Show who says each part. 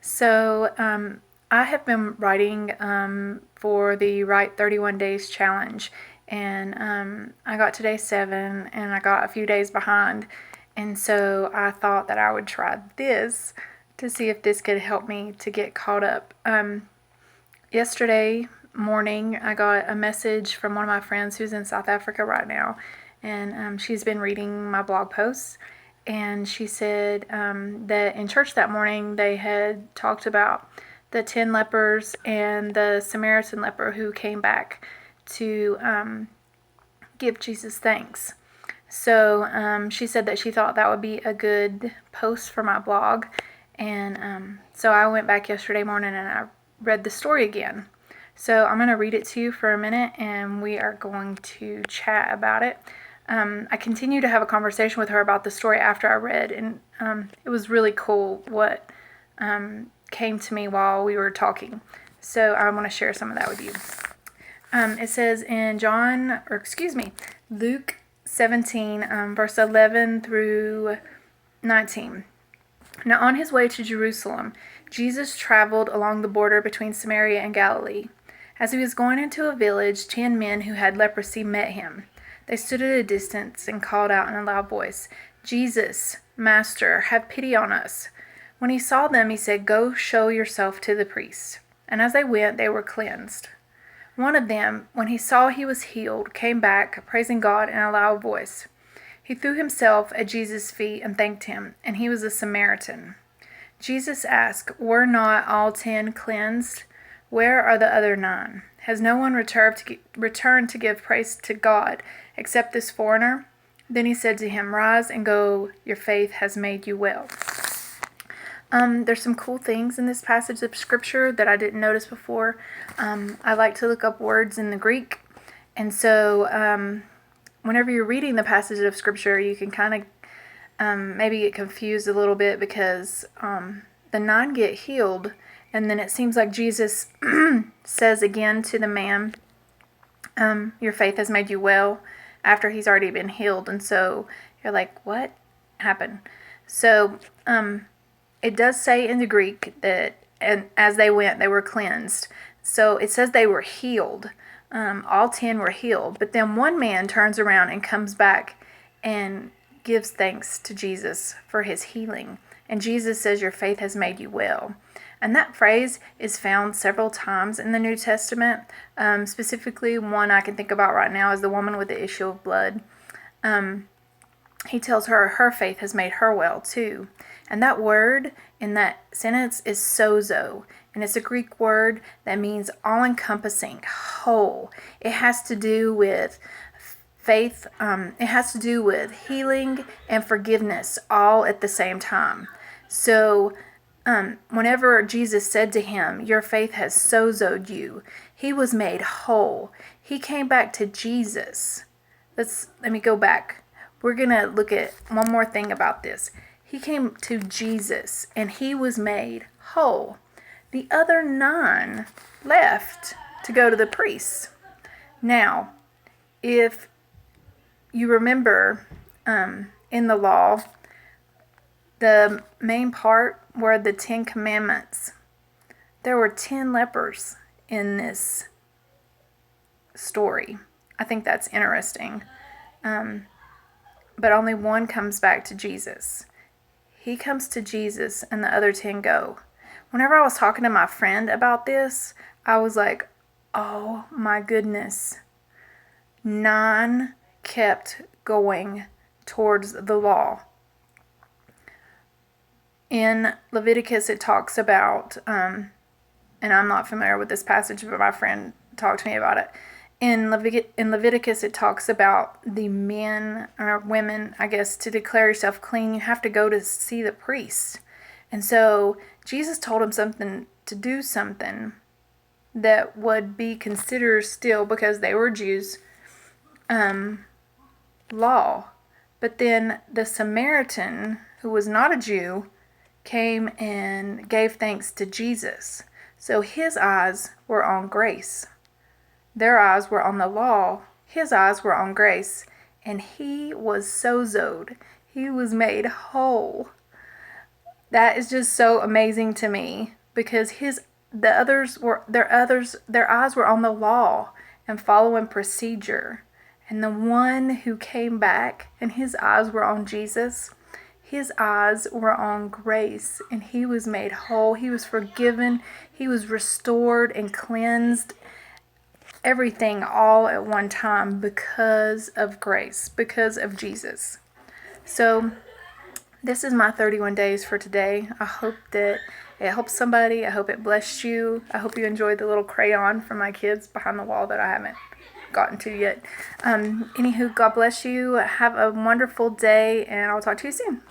Speaker 1: I have been writing for the Write 31 Days challenge, and I got to day 7, and I got a few days behind, and so I thought that I would try this to see if this could help me to get caught up. Yesterday morning, I got a message from one of my friends who's in South Africa right now, and she's been reading my blog posts. And she said that in church that morning they had talked about the 10 lepers and the Samaritan leper who came back to give Jesus thanks. So she said that she thought that would be a good post for my blog. And so I went back yesterday morning and I read the story again. So I'm going to read it to you for a minute and we are going to chat about it. I continued to have a conversation with her about the story after I read, and it was really cool what came to me while we were talking. So I want to share some of that with you. It says in Luke 17, verse 11 through 19. Now on his way to Jerusalem, Jesus traveled along the border between Samaria and Galilee. As he was going into a village, 10 men who had leprosy met him. They stood at a distance and called out in a loud voice, "Jesus, Master, have pity on us." When he saw them, he said, "Go show yourself to the priest." And as they went, they were cleansed. One of them, when he saw he was healed, came back, praising God in a loud voice. He threw himself at Jesus' feet and thanked him, and he was a Samaritan. Jesus asked, "Were not all 10 cleansed? Where are the other 9? Has no one returned to give praise to God except this foreigner?" Then he said to him, "Rise and go, your faith has made you well." There's some cool things in this passage of scripture that I didn't notice before. I like to look up words in the Greek, and so whenever you're reading the passage of scripture, you can kind of maybe get confused a little bit because the 9 get healed, and then it seems like Jesus says again to the man, "Your faith has made you well," after he's already been healed. And so you're like, what happened? So it does say in the Greek that and as they went, they were cleansed. So it says they were healed. All 10 were healed. But then one man turns around and comes back and gives thanks to Jesus for his healing. And Jesus says, "Your faith has made you well." And that phrase is found several times in the New Testament. Specifically, one I can think about right now is the woman with the issue of blood. He tells her her faith has made her well too. And that word in that sentence is sozo. And it's a Greek word that means all-encompassing, whole. It has to do with faith. It has to do with healing and forgiveness all at the same time. So whenever Jesus said to him, "Your faith has sozoed you," he was made whole. He came back to Jesus. Let me go back. We're going to look at one more thing about this. He came to Jesus and he was made whole. The other 9 left to go to the priests. Now, if you remember in the law, the main part were the 10 Commandments. There were 10 lepers in this story. I think that's interesting. But only one comes back to Jesus. He comes to Jesus and the other 10 go. Whenever I was talking to my friend about this, I was like, oh my goodness. 9 kept going towards the law. In Leviticus, it talks about, and I'm not familiar with this passage, but my friend talked to me about it. In Leviticus, it talks about the men or women, I guess, to declare yourself clean, you have to go to see the priest. And so Jesus told him to do something that would be considered still, because they were Jews, law. But then the Samaritan, who was not a Jew, came and gave thanks to Jesus. So his eyes were on grace. Their eyes were on the law. His eyes were on grace. And he was sozoed. He was made whole. That is just so amazing to me because their eyes were on the law and following procedure. And the one who came back and his eyes were on Jesus, his eyes were on grace, and he was made whole. He was forgiven. He was restored and cleansed. Everything all at one time because of grace, because of Jesus. So this is my 31 days for today. I hope that it helps somebody. I hope it blessed you. I hope you enjoyed the little crayon from my kids behind the wall that I haven't gotten to yet. Anywho, God bless you. Have a wonderful day, and I'll talk to you soon.